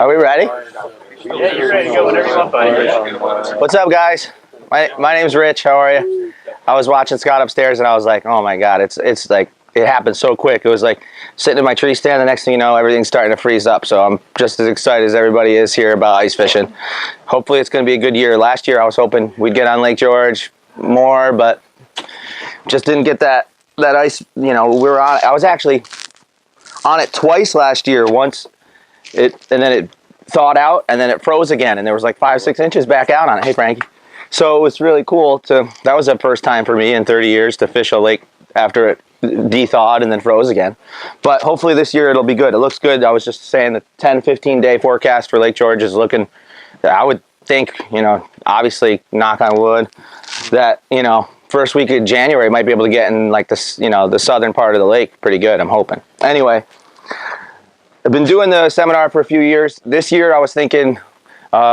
Are we ready? Yeah, you're ready to go whenever you want, buddy. What's up, guys? My name's Rich. How are you? I was watching Scott upstairs, and I was like, oh my God, it's like, it happened so quick. It was like sitting in my tree stand. The next thing you know, everything's starting to freeze up. So I'm just as excited as everybody is here about ice fishing. Hopefully it's going to be a good year. Last year I was hoping we'd get on Lake George more, but just didn't get that ice. You know, we were on. I was actually on it twice last year. Once and then it thawed out, and then it froze again, and there was like 5-6 inches back out on it. Hey, Frankie. So it was really cool that was the first time for me in 30 years to fish a lake after it de-thawed and then froze again. But hopefully this year it'll be good. It looks good. I was just saying the 10-15 day forecast for Lake George is looking, I would think, you know, obviously knock on wood, that, you know, first week of January might be able to get in like this, you know, the southern part of the lake pretty good, I'm hoping. Anyway, I've been doing the seminar for a few years. This year I was thinking,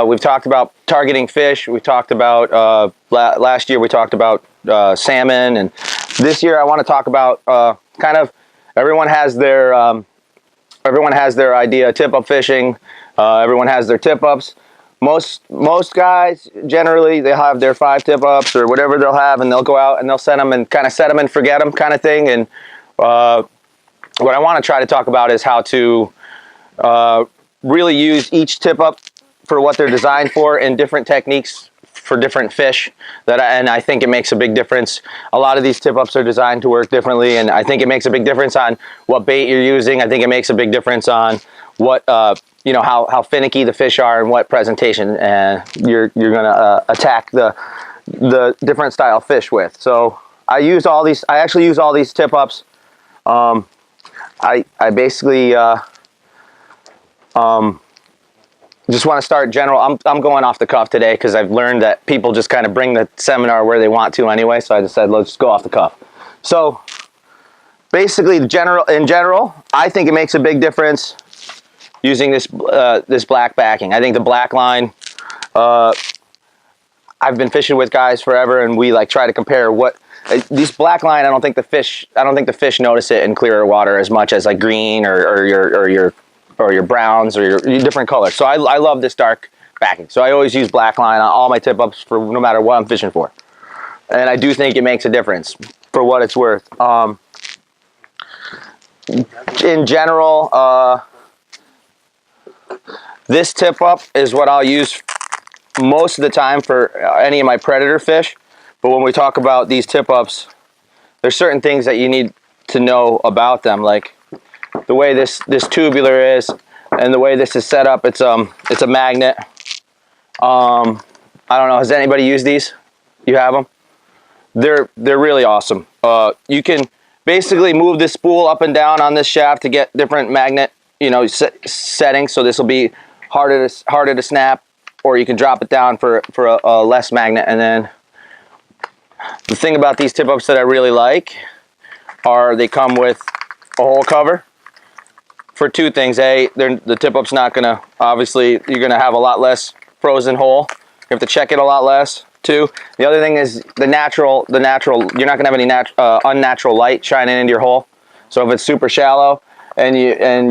we've talked about targeting fish. We talked about, last year we talked about salmon, and this year I want to talk about kind of, everyone has their idea of tip-up fishing. Everyone has their tip-ups. Most guys, generally, they have their 5 tip-ups or whatever they'll have, and they'll go out and they'll set them and kind of set them and forget them kind of thing. And what I want to try to talk about is how to really use each tip-up for what they're designed for, and different techniques for different fish. And I think it makes a big difference. A lot of these tip-ups are designed to work differently, and I think it makes a big difference on what bait you're using. I think it makes a big difference on what you know, how finicky the fish are and what presentation you're gonna attack the different style fish with. So I actually use all these tip-ups. I basically just want to start general. I'm going off the cuff today because I've learned that people just kind of bring the seminar where they want to anyway. So I just said, let's go off the cuff. So basically, in general, I think it makes a big difference using this black backing. I think the black line, I've been fishing with guys forever, and we like try to compare what these black line. I don't think the fish notice it in clearer water as much as like green or your browns or your different colors. So I love this dark backing. So I always use black line on all my tip-ups for no matter what I'm fishing for. And I do think it makes a difference for what it's worth. In general, this tip-up is what I'll use most of the time for any of my predator fish. But when we talk about these tip-ups, there's certain things that you need to know about them, like the way this tubular is, and the way this is set up. It's a magnet. I don't know. Has anybody used these? You have them? They're really awesome. You can basically move this spool up and down on this shaft to get different magnet, you know, settings. So this will be harder to snap, or you can drop it down for a less magnet. And then the thing about these tip-ups that I really like are they come with a hole cover. For two things. The tip-up's not gonna, obviously, you're gonna have a lot less frozen hole. You have to check it a lot less, too. The other thing is the natural, you're not gonna have any unnatural light shining into your hole. So if it's super shallow and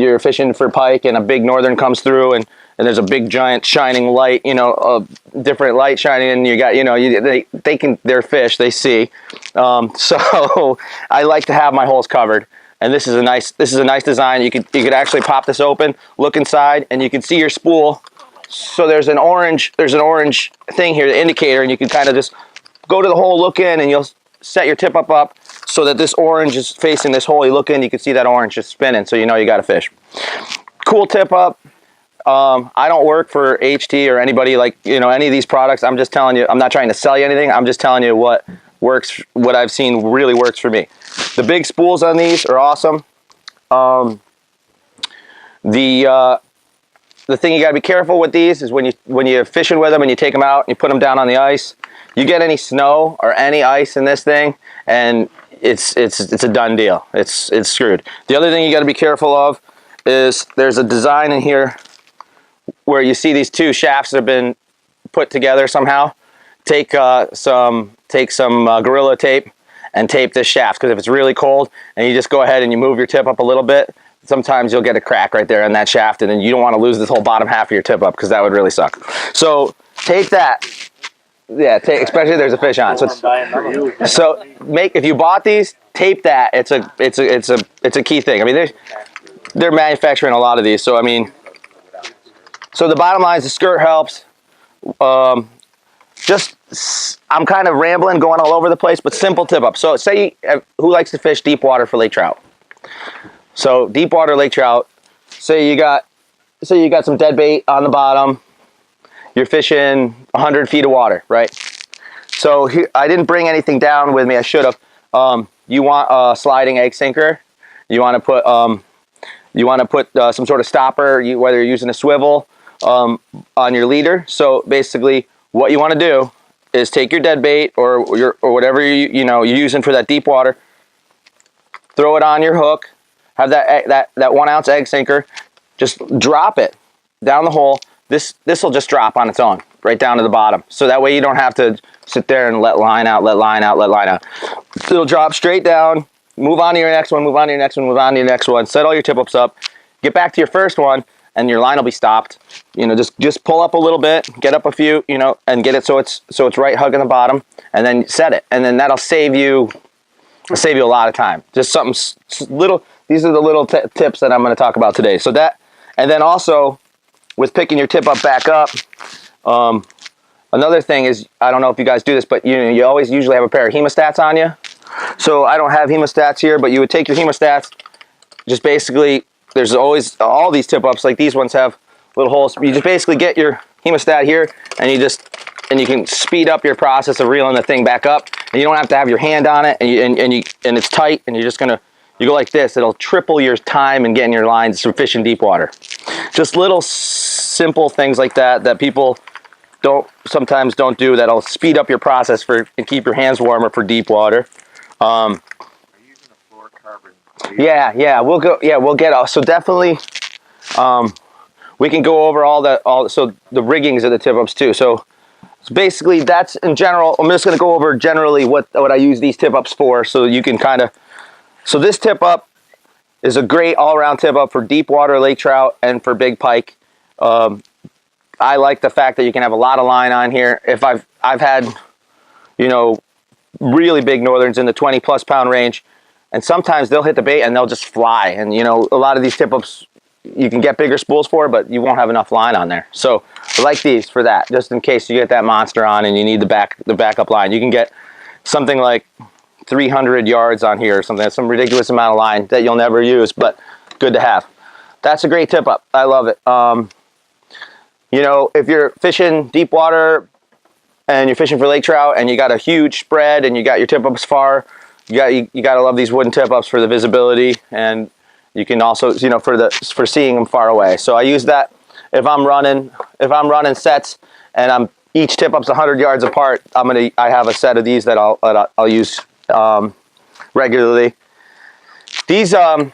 you're fishing for pike and a big northern comes through and there's a big giant shining light, you know, a different light shining, and you got, you know, they're fish, they see. So I like to have my holes covered. And this is a nice design. You could actually pop this open, look inside, and you can see your spool. So there's an orange thing here, the indicator, and you can kind of just go to the hole, look in, and you'll set your tip-up up so that this orange is facing this hole. You look in, you can see that orange is spinning, so you know you got a fish. Cool tip-up. I don't work for HT or anybody, like, you know, any of these products. I'm just telling you, I'm not trying to sell you anything. I'm just telling you what works, what I've seen really works for me. The big spools on these are awesome. The thing you got to be careful with these is when you're fishing with them and you take them out and you put them down on the ice, you get any snow or any ice in this thing, and it's a done deal. It's screwed. The other thing you got to be careful of is there's a design in here where you see these two shafts that have been put together somehow. Take some Gorilla tape and tape this shaft, because if it's really cold and you just go ahead and you move your tip up a little bit, sometimes you'll get a crack right there on that shaft, and then you don't want to lose this whole bottom half of your tip up because that would really suck. So tape that. Yeah, especially if there's a fish on. So if you bought these, tape that. It's a key thing. I mean, they're manufacturing a lot of these, so I mean, so the bottom line is the skirt helps. I'm kind of rambling, going all over the place, but simple tip up. So say who likes to fish deep water for lake trout? So deep water lake trout. Say you got some dead bait on the bottom. You're fishing 100 feet of water, right? So here, I didn't bring anything down with me. I should have. You want a sliding egg sinker. You want to put some sort of stopper, whether you're using a swivel on your leader. So basically, what you want to do is take your dead bait or whatever you're using for that deep water. Throw it on your hook. Have that 1 ounce egg sinker. Just drop it down the hole. This will just drop on its own right down to the bottom. So that way you don't have to sit there and let line out, let line out, let line out. It'll drop straight down. Move on to your next one, move on to your next one, move on to your next one. Set all your tip ups up. Get back to your first one and your line will be stopped. Just pull up a little bit, get up a few, and get it so it's right hugging the bottom, and then set it. And then that'll save you a lot of time. Just something little. These are the little tips that I'm going to talk about today. So that, and then also with picking your tip up back up, another thing is, I don't know if you guys do this, but you always usually have a pair of hemostats on you. So I don't have hemostats here, but you would take your hemostats, just basically, there's always, all these tip ups, like these ones have little holes. You just basically get your hemostat here, and you can speed up your process of reeling the thing back up, and you don't have to have your hand on it, and it's tight, and you go like this. It'll triple your time in getting your lines from fishing deep water. Just little simple things like that people sometimes don't do, that'll speed up your process and keep your hands warmer for deep water. Are you using a fluorocarbon leader? Yeah, we'll get so definitely we can go over so the riggings of the tip ups too. So basically that's in general. I'm just going to go over generally what I use these tip ups for, so you can so this tip up is a great all-around tip up for deep water lake trout and for big pike. I like the fact that you can have a lot of line on here. If I've had really big northerns in the 20+ pound range, and sometimes they'll hit the bait and they'll just fly. And a lot of these tip ups you can get bigger spools for, but you won't have enough line on there. So I like these for that, just in case you get that monster on and you need the backup line. You can get something like 300 yards on here or something. That's some ridiculous amount of line that you'll never use, but good to have. That's a great tip up. I love it. If you're fishing deep water and you're fishing for lake trout and you got a huge spread and you got your tip ups far, you got to love these wooden tip ups for the visibility, and you can also for seeing them far away. So I use that if I'm running sets and each tip up's 100 yards apart. I have a set of these that I'll use regularly. These they're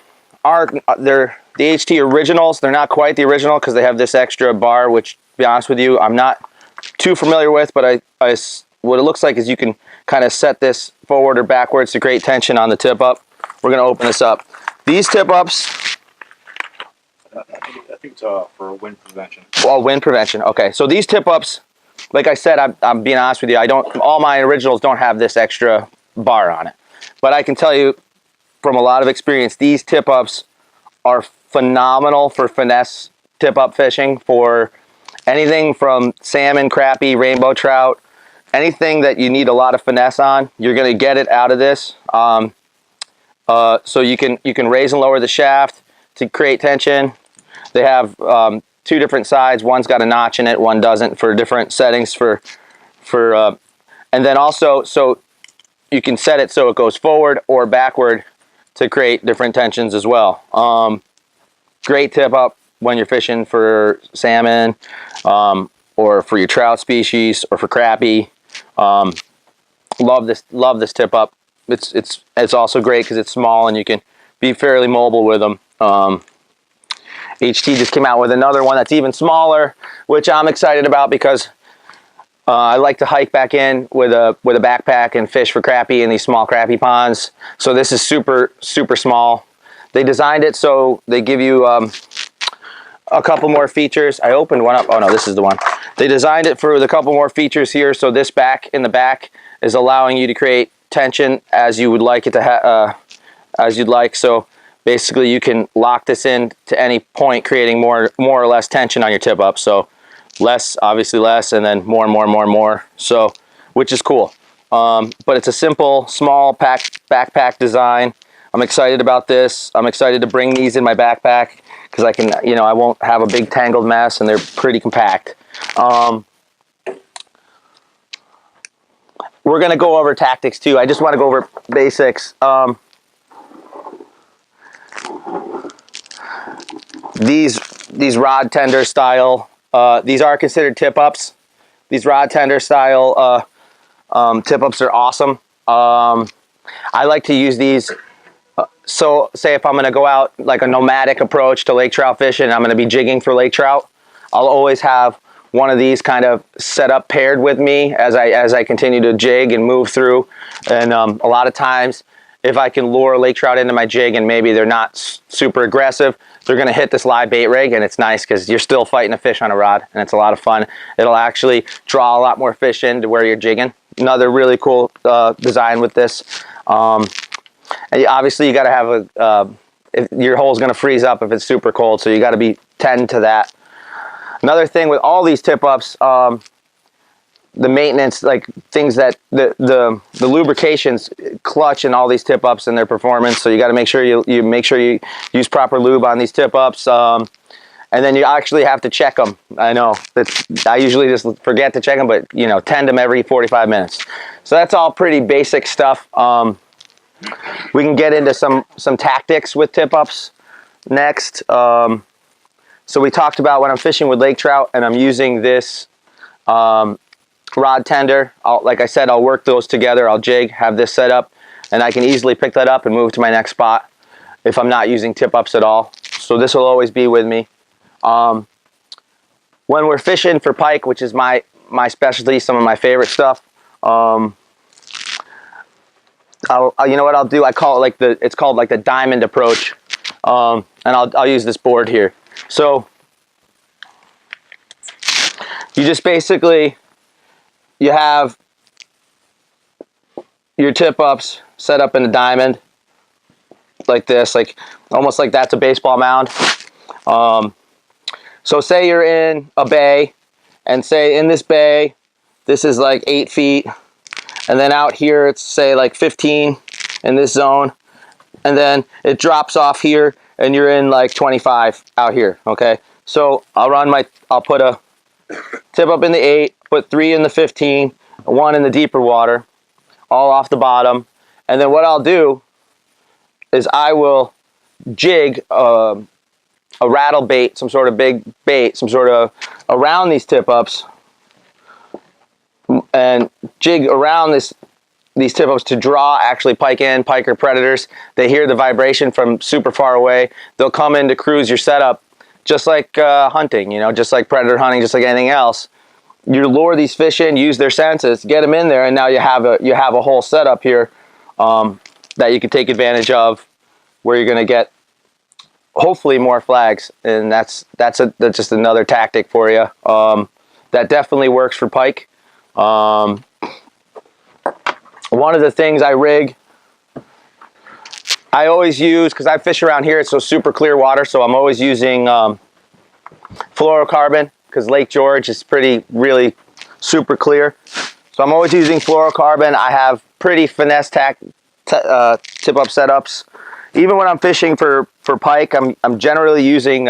the HT originals. They're not quite the original because they have this extra bar, which, to be honest with you, I'm not too familiar with, but what it looks like is you can kind of set this forward or backwards to create tension on the tip up. We're going to open this up. These tip ups, I think it's for wind prevention. Well, wind prevention. Okay, so these tip ups, like I said, I'm being honest with you, all my originals don't have this extra bar on it. But I can tell you from a lot of experience, these tip ups are phenomenal for finesse tip up fishing, for anything from salmon, crappie, rainbow trout, anything that you need a lot of finesse on. You're going to get it out of this. So you can raise and lower the shaft to create tension. They have 2 different sides. One's got a notch in it, one doesn't, for different settings and then also, so you can set it so it goes forward or backward to create different tensions as well. Great tip up when you're fishing for salmon, or for your trout species, or for crappie. Love this tip up. It's also great because it's small and you can be fairly mobile with them. HT just came out with another one that's even smaller, which I'm excited about because I like to hike back in with a backpack and fish for crappie in these small crappie ponds. So this is super, super small. They designed it so they give you a couple more features. I opened one up. Oh no, this is the one. They designed it for the couple more features here. So this back in the back is allowing you to create tension as you would like it to as you'd like. So basically you can lock this in to any point, creating more or less tension on your tip up. So less, obviously less, and then more and more and more and more. So, which is cool. But it's a simple, small backpack design. I'm excited about this. I'm excited to bring these in my backpack because I can, you know, I won't have a big tangled mess, and they're pretty compact. We're going to go over tactics too. I just want to go over basics. These rod tender style, these are considered tip ups. These rod tender style tip ups are awesome. I like to use these. So say if I'm going to go out like a nomadic approach to lake trout fishing, I'm going to be jigging for lake trout, I'll always have one of these kind of set up paired with me as I continue to jig and move through. And a lot of times if I can lure lake trout into my jig and maybe they're not super aggressive, they're going to hit this live bait rig, and it's nice because you're still fighting a fish on a rod, and it's a lot of fun. It'll actually draw a lot more fish into where you're jigging. Another really cool design with this. And obviously you got to have your hole's going to freeze up if it's super cold, so you got to tend to that. Another thing with all these tip ups, the maintenance, like things that the lubrications clutch in all these tip ups and their performance. So you got to make sure you make sure you use proper lube on these tip ups. And then you actually have to check them. I know I usually just forget to check them, but you know, tend them every 45 minutes. So that's all pretty basic stuff. We can get into some tactics with tip ups next. So we talked about when I'm fishing with lake trout and I'm using this rod tender, like I said, I'll work those together. I'll jig, have this set up, and I can easily pick that up and move to my next spot if I'm not using tip ups at all. So this will always be with me. When we're fishing for pike, which is my specialty, some of my favorite stuff, you know what I'll do? I call it it's called like the diamond approach, and I'll use this board here. So you just basically, you have your tip ups set up in a diamond like this, like almost like that's a baseball mound. So say you're in a bay, and say in this bay, this is like 8 feet, and then out here it's say like 15 in this zone, and then it drops off here and you're in like 25 out here, okay? So I'll put a tip up in the 8, put 3 in the 15, 1 in the deeper water, all off the bottom. And then what I'll do is I will jig a rattle bait, some sort of big bait, some sort of around these tip ups, and jig around these tip ups to draw actually pike or predators. They hear the vibration from super far away. They'll come in to cruise your setup, just like hunting, you know, just like predator hunting, just like anything else. You lure these fish in, use their senses, get them in there, and now you have a whole setup here that you can take advantage of, where you're going to get hopefully more flags. And that's just another tactic for you. That definitely works for pike. One of the things I rig, I always use, because I fish around here, it's so super clear water, so I'm always using fluorocarbon, because Lake George is really super clear. So I'm always using fluorocarbon. I have pretty finesse tip-up setups. Even when I'm fishing for pike, I'm generally using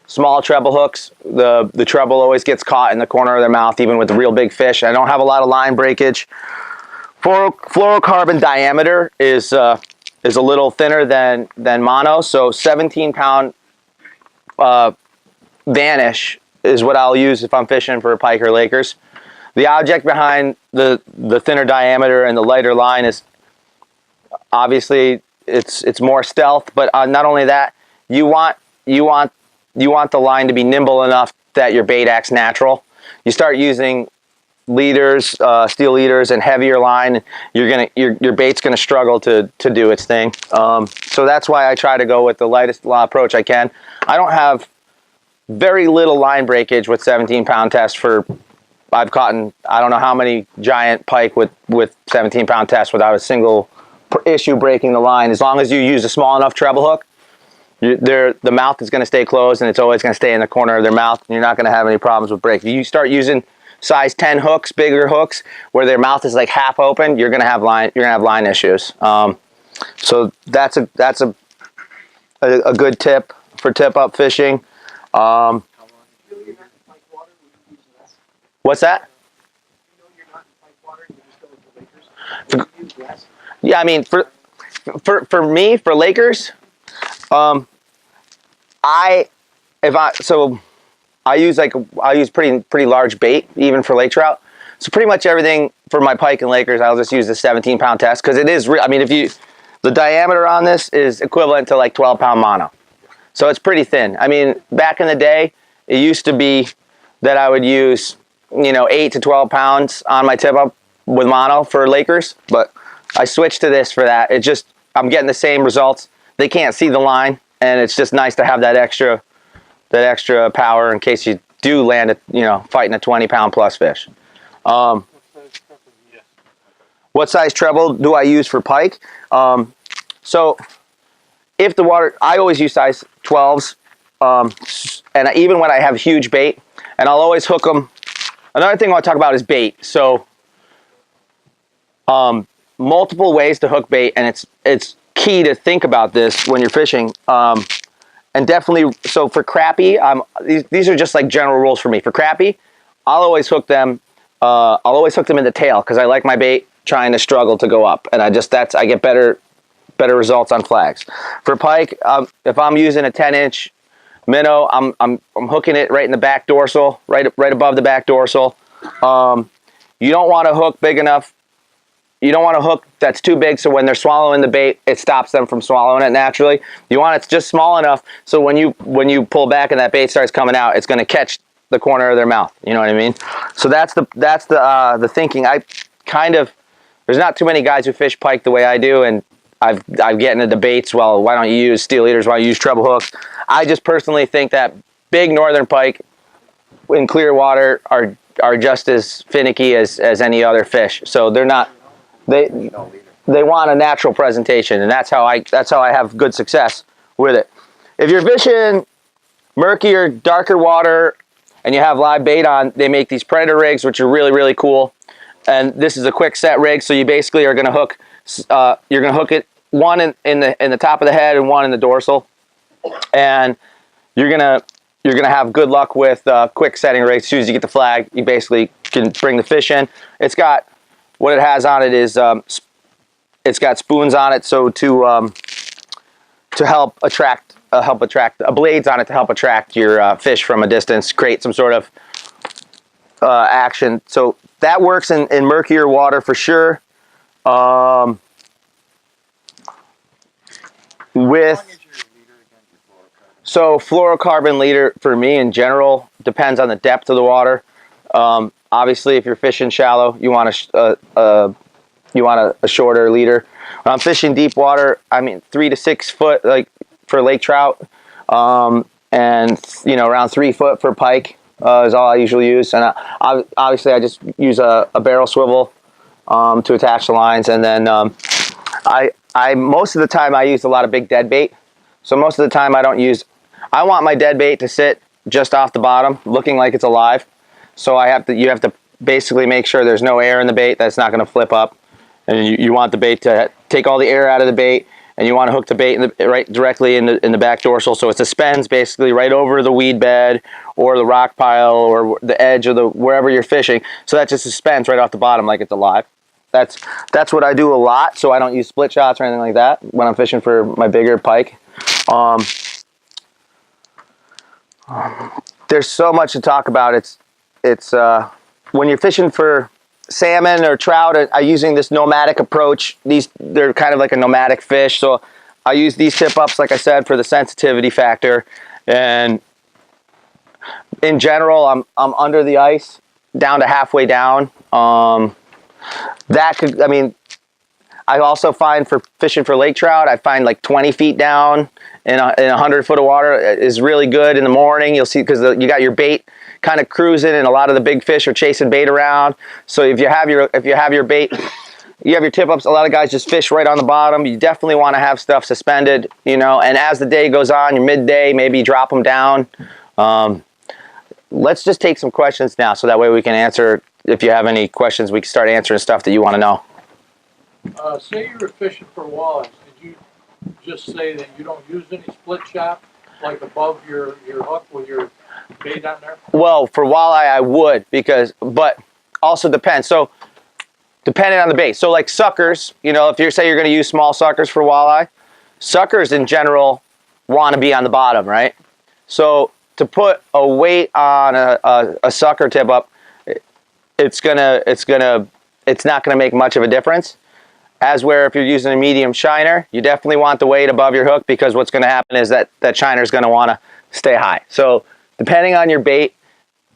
small treble hooks. The treble always gets caught in the corner of their mouth, even with the real big fish. I don't have a lot of line breakage. Fluorocarbon diameter is a little thinner than mono, so 17-pound vanish is what I'll use if I'm fishing for pike or lakers. The object behind the thinner diameter and the lighter line is obviously it's more stealth, but not only that, you want the line to be nimble enough that your bait acts natural. You start using leaders, steel leaders, and heavier line, your bait's gonna struggle to do its thing. So that's why I try to go with the lightest approach I can. I don't have very little line breakage with 17-pound test for. I've caught I don't know how many giant pike with 17-pound test without a single issue breaking the line. As long as you use a small enough treble hook, the mouth is going to stay closed, and it's always going to stay in the corner of their mouth, and you're not going to have any problems with break. If you start using size 10 hooks, bigger hooks, where their mouth is like half open, you're going to have line issues. So that's a good tip for tip up fishing. What's that? Yeah, I mean, for me, for Lakers, I use pretty large bait even for lake trout. So pretty much everything for my pike and Lakers, I'll just use the 17-pound test because it is real. I mean, the diameter on this is equivalent to like 12-pound mono, so it's pretty thin. I mean, back in the day, it used to be that I would use 8 to 12 pounds on my tip up with mono for Lakers, but I switched to this for that. I'm getting the same results. They can't see the line, and it's just nice to have that extra power in case you do land fighting a 20-pound plus fish. What size treble do I use for pike? So if the water, I always use size 12s, and even when I have huge bait, and I'll always hook them. Another thing I want to talk about is bait. So multiple ways to hook bait, and it's key to think about this when you're fishing. And definitely, so for crappie, these are just like general rules for me. For crappie, I'll always hook them in the tail because I like my bait trying to struggle to go up, and I get better results on flags. For pike, if I'm using a 10-inch minnow, I'm hooking it right in the back dorsal, right above the back dorsal. You don't want to hook big enough. You don't want to hook that's too big, so when they're swallowing the bait, it stops them from swallowing it naturally. You want it just small enough so when you pull back and that bait starts coming out, it's going to catch the corner of their mouth. You know what I mean? So that's the thinking. There's not too many guys who fish pike the way I do, and I've get into debates. Well, why don't you use steel leaders? Why don't you use treble hooks? I just personally think that big northern pike in clear water are just as finicky as any other fish. So they're not. They want a natural presentation, and that's how I have good success with it. If you're fishing murkier, darker water, and you have live bait on, they make these predator rigs, which are really, really cool. And this is a quick set rig, so you basically are going to hook. You're going to hook it one in the top of the head and one in the dorsal, and you're gonna have good luck with quick setting rigs. As soon as you get the flag, you basically can bring the fish in. It's got what it has on it is it's got spoons on it, so to help attract blades on it to help attract your fish from a distance, create some sort of action. So that works in murkier water for sure. So fluorocarbon leader for me in general depends on the depth of the water. Obviously, if you're fishing shallow, you want a shorter leader. When I'm fishing deep water, I mean 3 to 6 foot, like for lake trout, and around 3 foot for pike is all I usually use. And obviously, I just use a barrel swivel to attach the lines, and then I most of the time I use a lot of big dead bait. So most of the time I want my dead bait to sit just off the bottom, looking like it's alive. So you have to basically make sure there's no air in the bait, that's not going to flip up. And you want the bait to take all the air out of the bait, and you want to hook the bait right directly in the back dorsal, so it suspends basically right over the weed bed or the rock pile or the edge of wherever you're fishing. So that just suspends right off the bottom like it's alive. That's what I do a lot. So I don't use split shots or anything like that when I'm fishing for my bigger pike. There's so much to talk about. It's when you're fishing for salmon or trout, I'm using this nomadic approach. They're kind of like a nomadic fish, so I use these tip ups, like I said, for the sensitivity factor. And in general, I'm under the ice down to halfway down. That could, I mean, I also find for fishing for lake trout, I find like 20 feet down in 100 foot of water is really good in the morning. You'll see, because you got your bait kind of cruising, and a lot of the big fish are chasing bait around. So if you have your bait, you have your tip ups, a lot of guys just fish right on the bottom. You definitely want to have stuff suspended, you know, and as the day goes on, your midday, maybe drop them down. Let's just take some questions now, so that way we can answer. If you have any questions, we can start answering stuff that you want to know. Say you were fishing for walleyes. Did you just say that you don't use any split shot, like above your hook with your bait on there? Well, for walleye, I would, but also depends. So, depending on the bait. So, like suckers, you know, if you say you're going to use small suckers for walleye, suckers in general want to be on the bottom, right? So, to put a weight on a sucker tip up, it's not gonna make much of a difference. As where if you're using a medium shiner, you definitely want the weight above your hook, because what's gonna happen is that shiner is gonna wanna stay high. So depending on your bait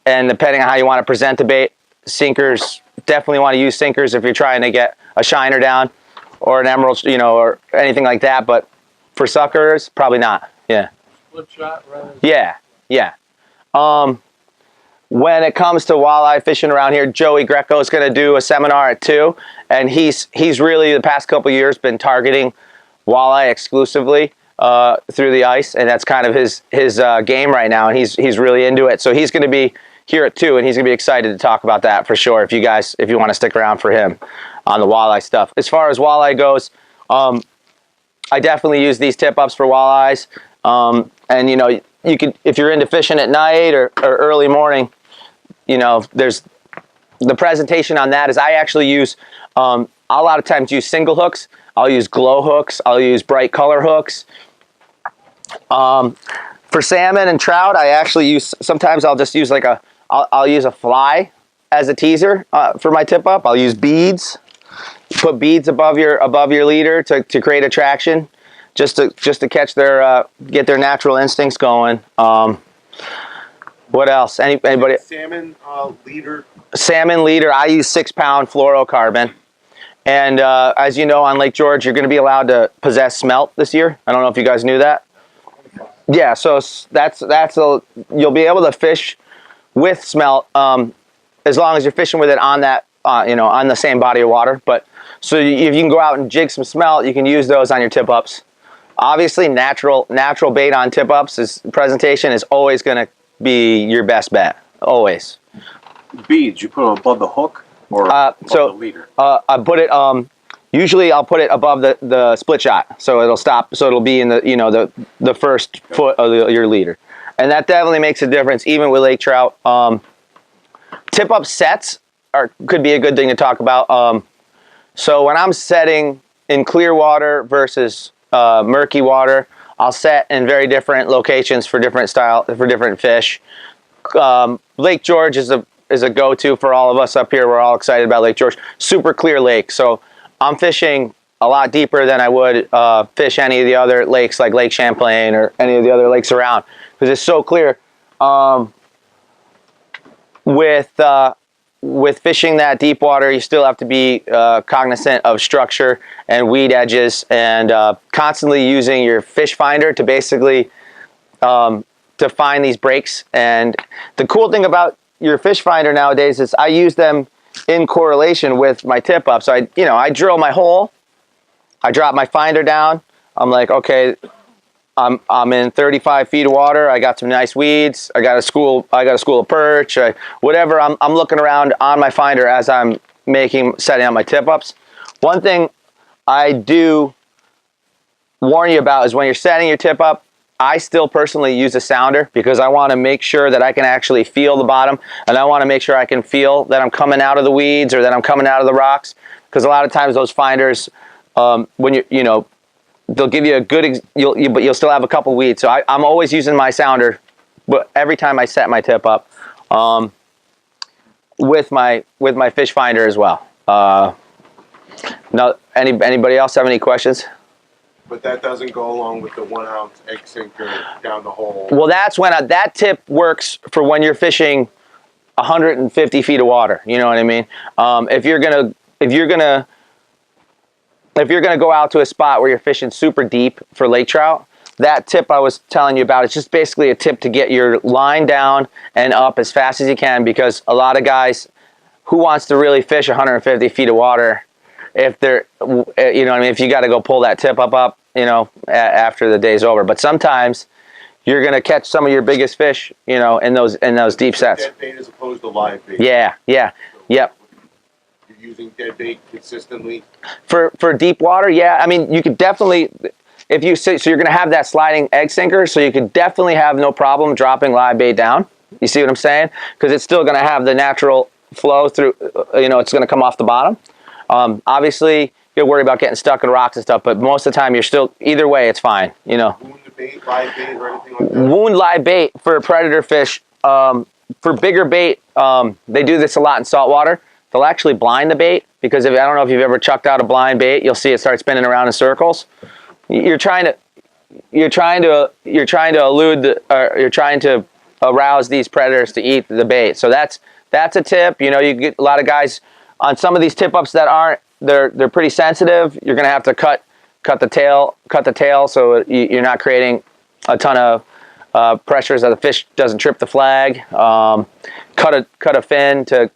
and depending on how you wanna present the bait, sinkers, definitely wanna use sinkers if you're trying to get a shiner down or an emerald, you know, or anything like that. But for suckers, probably not, yeah. Split shot rather than... Yeah, yeah. When it comes to walleye fishing around here, Joey Greco is going to do a seminar at 2, and he's really the past couple of years been targeting walleye exclusively through the ice, and that's kind of his game right now, and he's really into it. So he's going to be here at 2, and he's going to be excited to talk about that for sure. If you want to stick around for him on the walleye stuff. As far as walleye goes, I definitely use these tip ups for walleyes, and you know, you could, if you're into fishing at night or early morning, you know, there's the presentation on that is I actually use a lot of times use single hooks. I'll use glow hooks. I'll use bright color hooks. For salmon and trout, I actually use, sometimes I'll just use like I'll use a fly as a teaser for my tip up. I'll use beads. Put beads above your leader to create attraction. Just to catch their get their natural instincts going. What else? Anybody? Salmon leader. Salmon leader. I use 6-pound fluorocarbon, and as you know, on Lake George, you're going to be allowed to possess smelt this year. I don't know if you guys knew that. Yeah, so you'll be able to fish with smelt as long as you're fishing with it on that you know, on the same body of water. But so if you can go out and jig some smelt, you can use those on your tip ups. Obviously, natural bait on tip ups presentation is always going to be your best bet. Always. Beads, you put them above the hook or above the leader? I put it. Usually, I'll put it above the split shot, so it'll stop. So it'll be in the first foot of your leader, and that definitely makes a difference, even with lake trout. Tip up sets could be a good thing to talk about. So when I'm setting in clear water versus murky water, I'll set in very different locations for different fish. Lake George is a go-to for all of us up here. We're all excited about Lake George. Super clear lake, so I'm fishing a lot deeper than I would fish any of the other lakes like Lake Champlain or any of the other lakes around, because it's so clear. With fishing that deep water, you still have to be cognizant of structure and weed edges, and constantly using your fish finder to basically to find these breaks. And the cool thing about your fish finder nowadays is I use them in correlation with my tip up. So I drill my hole, I drop my finder down. I'm like, okay, I'm in 35 feet of water. I got some nice weeds. I got a school of perch. Whatever. I'm looking around on my finder as I'm setting out my tip ups. One thing I do warn you about is when you're setting your tip up, I still personally use a sounder, because I want to make sure that I can actually feel the bottom, and I want to make sure I can feel that I'm coming out of the weeds or that I'm coming out of the rocks, because a lot of times those finders, when they'll give you a good, but you'll still have a couple weeds. So I'm always using my sounder, but every time I set my tip up, with my fish finder as well. Now, anybody else have any questions? But that doesn't go along with the 1 ounce egg sinker down the hole. Well, that's when that tip works for when you're fishing 150 feet of water. You know what I mean? If you're gonna go out to a spot where you're fishing super deep for lake trout, that tip I was telling you about, it's just basically a tip to get your line down and up as fast as you can, because a lot of guys, who wants to really fish 150 feet of water if they're, you know what I mean, if you got to go pull that tip up, you know, after the day's over. But sometimes you're going to catch some of your biggest fish, you know, in those deep sets. Dead bait as opposed to live bait. Yeah, yep. You're using dead bait consistently. For deep water, yeah. I mean, you could definitely, if you so you're going to have that sliding egg sinker, so you could definitely have no problem dropping live bait down. You see what I'm saying? Because it's still going to have the natural flow through. You know, it's going to come off the bottom. Obviously, you'll worry about getting stuck in rocks and stuff, but most of the time, you're still, either way, it's fine. You know. Wound the bait, live bait, or anything like that. Wound live bait for predator fish. For bigger bait, they do this a lot in saltwater. They'll actually blind the bait, because I don't know if you've ever chucked out a blind bait, you'll see it start spinning around in circles. You're trying to arouse these predators to eat the bait. So that's a tip. You know, you get a lot of guys on some of these tip ups that aren't, they're pretty sensitive. You're gonna have to cut the tail so you're not creating a ton of pressure so the fish doesn't trip the flag. Cut a fin to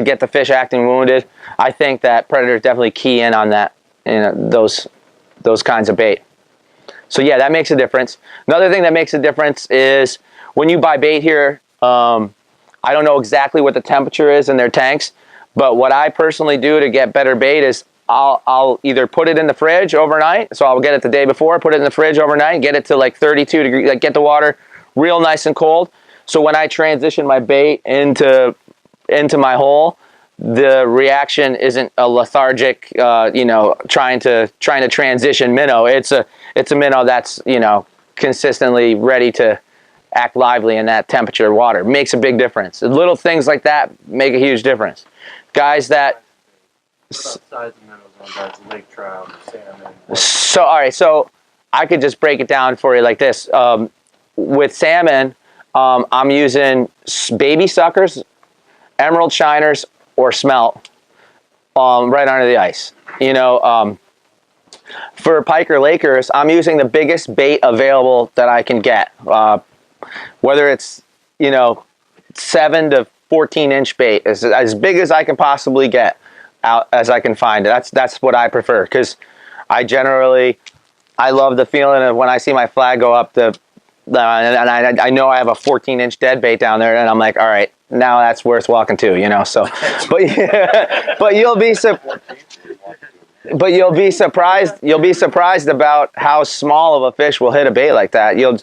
get the fish acting wounded. I think that predators definitely key in on that, you know, those kinds of bait. So yeah, that makes a difference. Another thing that makes a difference is when you buy bait here, I don't know exactly what the temperature is in their tanks, but what I personally do to get better bait is I'll either put it in the fridge overnight, so I'll get it the day before, put it in the fridge overnight, get it to like 32 degrees, like get the water real nice and cold. So when I transition my bait into my hole, the reaction isn't a lethargic, you know, trying to transition minnow. It's a minnow that's, you know, consistently ready to act lively in that temperature water. Makes a big difference. Little things like that make a huge difference. Guys that What about size of minnows on guys? Lake trout, salmon. So all right, so I could just break it down for you like this. With salmon, I'm using baby suckers, emerald shiners, or smelt right under the ice. You know, for pike or lakers, I'm using the biggest bait available that I can get. Whether it's, you know, 7 to 14-inch bait, as big as I can possibly get out as I can find it. That's what I prefer, because I love the feeling of when I see my flag go up and I know I have a 14-inch dead bait down there, and I'm like, all right, now that's worth walking to, you know. So, but you'll be surprised. You'll be surprised about how small of a fish will hit a bait like that. You'll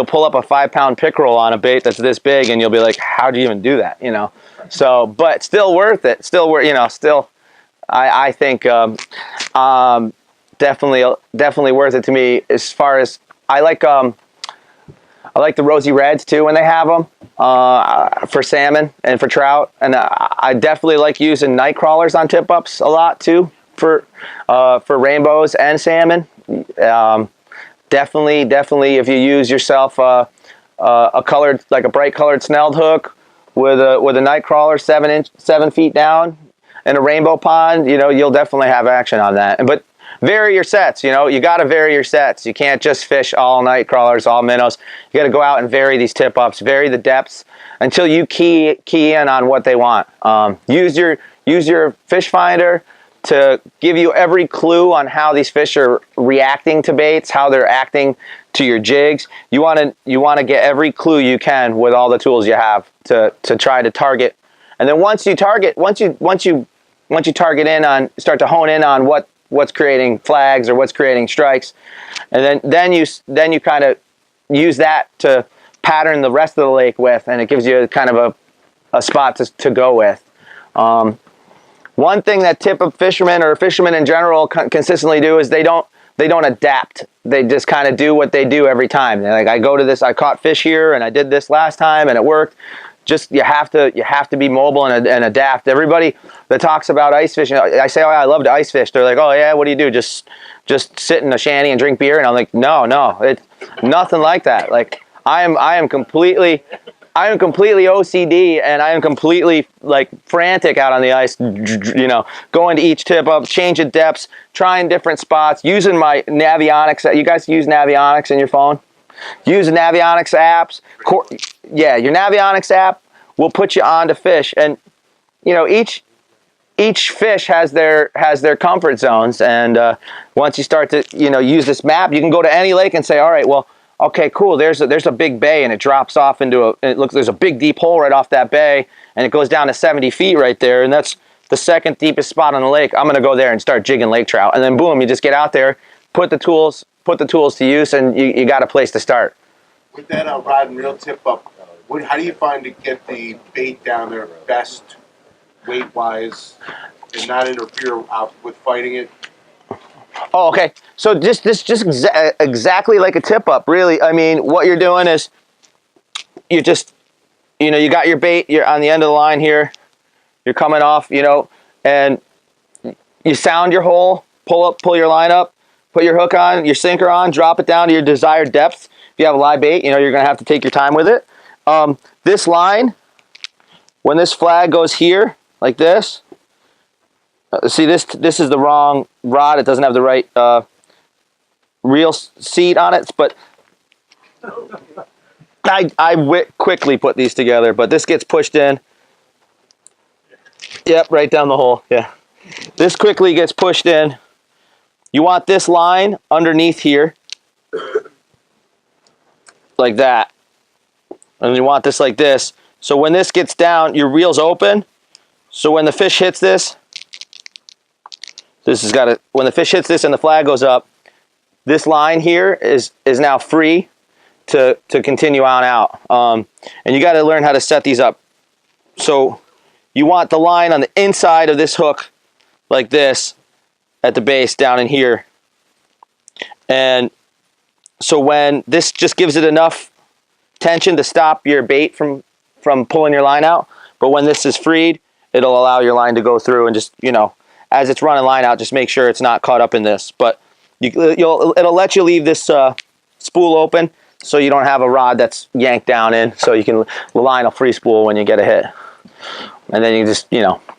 pull up a 5-pound pickerel on a bait that's this big, and you'll be like, how do you even do that? You know. So, but still worth it. Still worth, you know. Still, I think definitely worth it to me. As far as I like the rosy reds too when they have them for salmon and for trout, and I definitely like using night crawlers on tip ups a lot too for rainbows and salmon. Definitely if you use yourself a colored, like a bright colored snelled hook with a night crawler 7 feet down in a rainbow pond, you know, you'll definitely have action on that. But vary your sets, you know, you got to vary your sets. You can't just fish all night crawlers, all minnows. You got to go out and vary these tip ups, vary the depths until you key in on what they want. Use your fish finder to give you every clue on how these fish are reacting to baits, how they're acting to your jigs. You want to get every clue you can with all the tools you have to try to target. And then once you target in on, start to hone in on what's creating flags or what's creating strikes, and then you kind of use that to pattern the rest of the lake with, and it gives you kind of a spot to go with. One thing that tip up fishermen or fishermen in general consistently do is they don't adapt. They just kind of do what they do every time. They're like, I caught fish here and I did this last time and it worked. Just you have to be mobile and adapt. Everybody that talks about ice fishing, I say, oh, I love to ice fish. They're like, oh yeah, what do you do? Just sit in a shanty and drink beer? And I'm like, no, it's nothing like that. Like I am completely I am completely OCD and I am completely like frantic out on the ice, you know, going to each tip up, changing depths, trying different spots, using my Navionics. You guys use Navionics in your phone? Use Navionics apps. Yeah, your Navionics app will put you on to fish, and you know each fish has their comfort zones. And once you start to use this map, you can go to any lake and say, all right, well, okay, cool. There's a big bay and it drops off into there's a big deep hole right off that bay, and it goes down to 70 feet right there, and that's the second deepest spot on the lake. I'm gonna go there and start jigging lake trout, and then boom, you just get out there, put the tools to use, and you got a place to start. With that rod and reel tip up, how do you find to get the bait down there best weight-wise and not interfere with fighting it? Oh, okay. So just exactly like a tip up, really. I mean, what you're doing is you just, you got your bait, you're on the end of the line here, you're coming off, and you sound your hole, pull your line up, put your hook on, your sinker on, drop it down to your desired depth. If you have a live bait, you're going to have to take your time with it. This line, when this flag goes here, like this, see this is the wrong rod. It doesn't have the right reel seat on it, but I quickly put these together, but this gets pushed in. Yep, right down the hole, yeah. This quickly gets pushed in. You want this line underneath here, like that. And you want this like this. So when this gets down, your reel's open. So when the fish hits this, when the fish hits this and the flag goes up, this line here is now free to continue on out. And you got to learn how to set these up. So you want the line on the inside of this hook like this at the base down in here. And so when this just gives it enough tension to stop your bait from pulling your line out, but when this is freed, it'll allow your line to go through, and just, as it's running line out, just make sure it's not caught up in this. But it'll let you leave this spool open so you don't have a rod that's yanked down in, so the line will free spool when you get a hit. And then you just,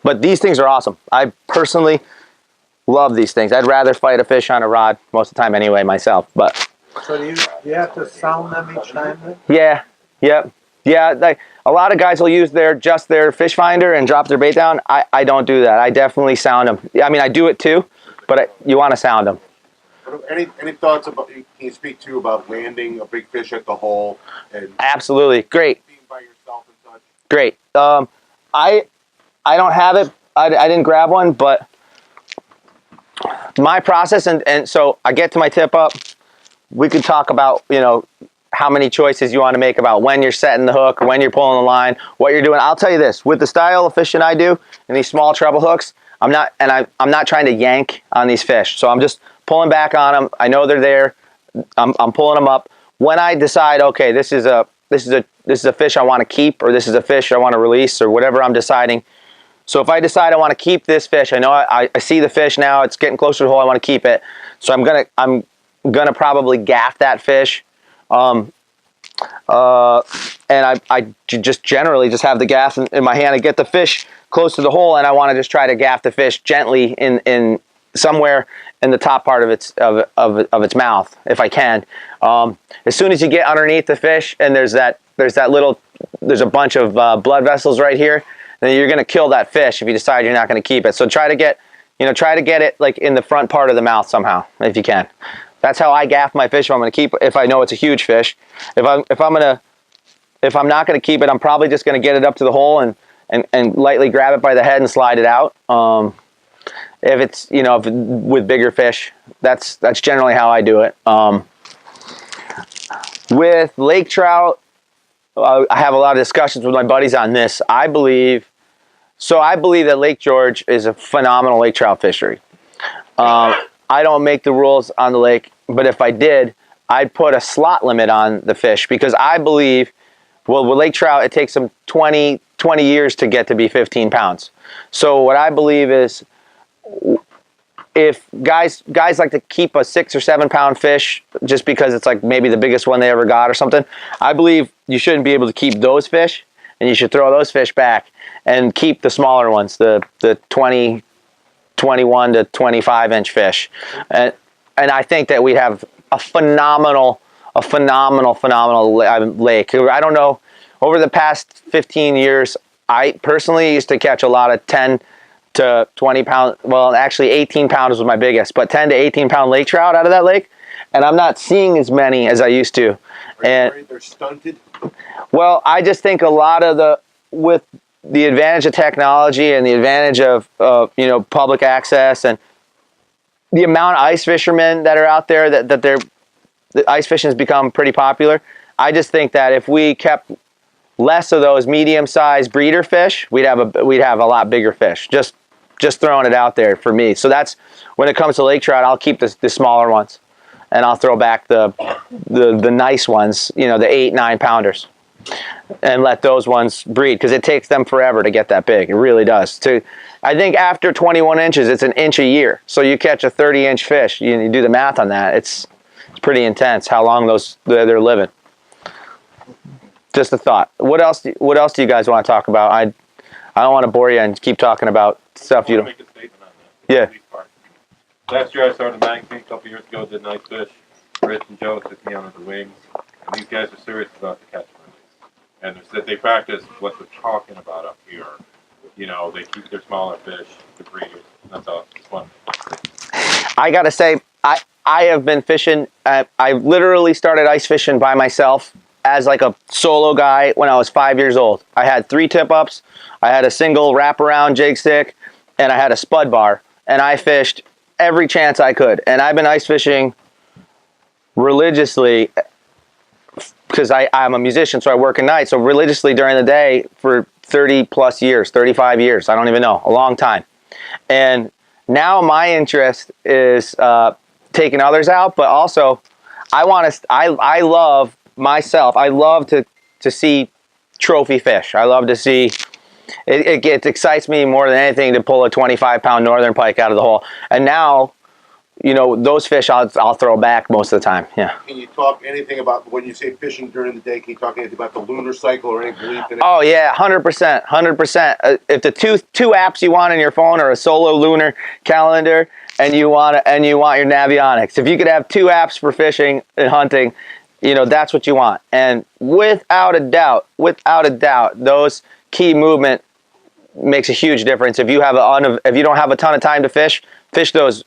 but these things are awesome. I personally love these things. I'd rather fight a fish on a rod most of the time anyway myself, but. So do you have to sound them each time then? Yeah, yep. Yeah, like a lot of guys will use just their fish finder and drop their bait down. I don't do that. I definitely sound them. I mean, I do it too, but you want to sound them. Any thoughts can you speak to about landing a big fish at the hole? And absolutely, great. Being by yourself and such. Great. I don't have it. I didn't grab one, but my process, and so I get to my tip up. We could talk about, how many choices you want to make about when you're setting the hook, or when you're pulling the line, what you're doing. I'll tell you this, with the style of fishing I do and these small treble hooks, I'm not trying to yank on these fish. So I'm just pulling back on them. I know they're there. I'm pulling them up. When I decide, okay, this is a fish I want to keep, or this is a fish I want to release, or whatever I'm deciding. So if I decide I want to keep this fish, I know I see the fish now, it's getting closer to the hole, I want to keep it. So I'm gonna probably gaff that fish. And I just generally just have the gaff in my hand. I get the fish close to the hole, and I want to just try to gaff the fish gently in somewhere in the top part of its mouth, if I can. As soon as you get underneath the fish, and there's a bunch of blood vessels right here, then you're gonna kill that fish if you decide you're not gonna keep it. So try to get it like in the front part of the mouth somehow, if you can. That's how I gaff my fish if I'm going to keep it, if I know it's a huge fish. If I'm not going to keep it, I'm probably just going to get it up to the hole and lightly grab it by the head and slide it out. If it's, with bigger fish, that's generally how I do it. With lake trout, I have a lot of discussions with my buddies on this. I believe that Lake George is a phenomenal lake trout fishery. I don't make the rules on the lake, but if I did, I'd put a slot limit on the fish, because I believe, with lake trout, it takes them 20 years to get to be 15 pounds. So what I believe is, if guys like to keep a 6 or 7 pound fish just because it's like maybe the biggest one they ever got or something, I believe you shouldn't be able to keep those fish, and you should throw those fish back and keep the smaller ones, the 20, 21 to 25 inch fish. And I think that we'd have a phenomenal lake. I don't know, over the past 15 years, I personally used to catch a lot of 10 to 20 pound, well, actually 18 pounders was my biggest, but 10 to 18 pound lake trout out of that lake. And I'm not seeing as many as I used to. And They're stunted. well, I just think a lot of with the advantage of technology and the advantage of you know, public access and the amount of ice fishermen that are out there the ice fishing has become pretty popular. I just think that if we kept less of those medium-sized breeder fish, we'd have a lot bigger fish. Just throwing it out there for me. So that's when it comes to lake trout, I'll keep the smaller ones, and I'll throw back the nice ones, you know, the 8-9 pounders, and let those ones breed, because it takes them forever to get that big. It really does. I think after 21 inches, it's an inch a year. So you catch a 30-inch fish, you do the math on that. It's pretty intense how long they're living. Just a thought. What else do you guys want to talk about? I don't want to bore you and keep talking about stuff you don't. Make a statement on that. Yeah. Last year I started a magazine, a couple years ago, did night fish. Rich and Joe took me under the wings, and these guys are serious about the catch limits. And they said they practice what they're talking about up here. You know, they keep their smaller fish, the breeders. That's all. It's fun. I gotta say, I have been fishing. I literally started ice fishing by myself as like a solo guy when I was 5 years old. I had 3 tip-ups, I had a single wraparound jig stick, and I had a spud bar. And I fished every chance I could. And I've been ice fishing religiously because I'm a musician, so I work at night. So religiously during the day for 30 plus years, 35 years, I don't even know, a long time. And now my interest is taking others out, but also I love myself. I love to see trophy fish. I love to see, it excites me more than anything to pull a 25-pound northern pike out of the hole. And now, you know, those fish I'll throw back most of the time. Yeah. Can you talk anything about, when you say fishing during the day, can you talk anything about the lunar cycle or any belief in it? Oh yeah, 100%, 100%. If the two apps you want on your phone are a solar lunar calendar and you want your Navionics, if you could have 2 apps for fishing and hunting, you know, that's what you want. And without a doubt, those key movement makes a huge difference. If you don't have a ton of time to fish those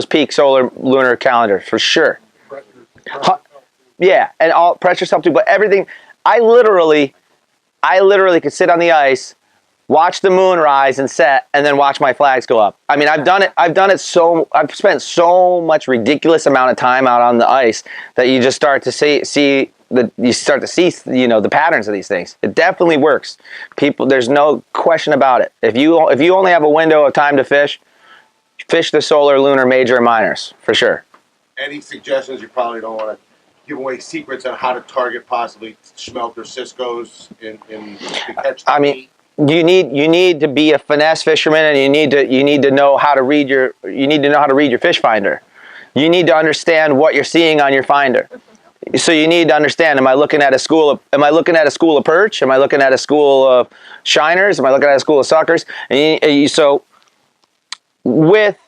peak solar lunar calendars for sure. Yeah, and all pressure stuff too. But everything, I literally could sit on the ice, watch the moon rise and set, and then watch my flags go up. I mean, I've done it. I've spent so much ridiculous amount of time out on the ice that you just start to see you know, the patterns of these things. It definitely works. People, there's no question about it. If you only have a window of time to fish the solar, lunar, major, and minors for sure. Any suggestions? You probably don't want to give away secrets on how to target possibly smelt or ciscos in to catch the meat. You need to be a finesse fisherman, and you need to know how to read your fish finder. You need to understand what you're seeing on your finder. So you need to understand: am I looking at a school of perch? Am I looking at a school of shiners? Am I looking at a school of suckers? So with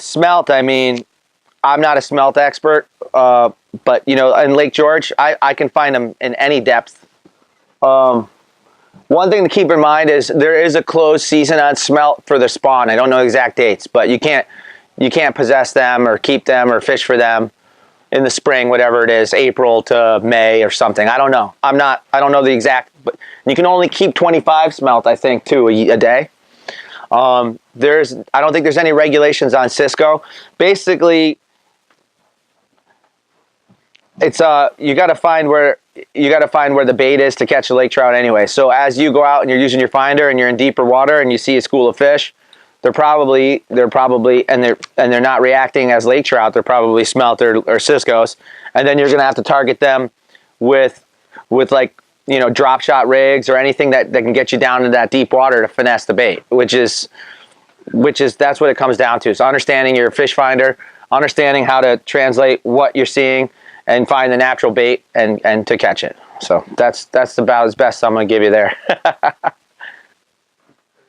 smelt, I mean, I'm not a smelt expert, but you know, in Lake George, I can find them in any depth. One thing to keep in mind is there is a closed season on smelt for the spawn. I don't know exact dates, but you can't possess them or keep them or fish for them in the spring, whatever it is, April to May or something. I don't know. I don't know the exact, but you can only keep 25 smelt, I think, too, a day. I don't think there's any regulations on Cisco. Basically, it's you got to find where the bait is to catch a lake trout anyway. So as you go out and you're using your finder and you're in deeper water and you see a school of fish, they're probably and they're not reacting as lake trout. They're probably smelt or ciscos, and then you're gonna have to target them with like, you know, drop shot rigs or anything that can get you down into that deep water to finesse the bait, which is that's what it comes down to. So understanding your fish finder, understanding how to translate what you're seeing, and find the natural bait and to catch it. So that's about as best I'm gonna give you there.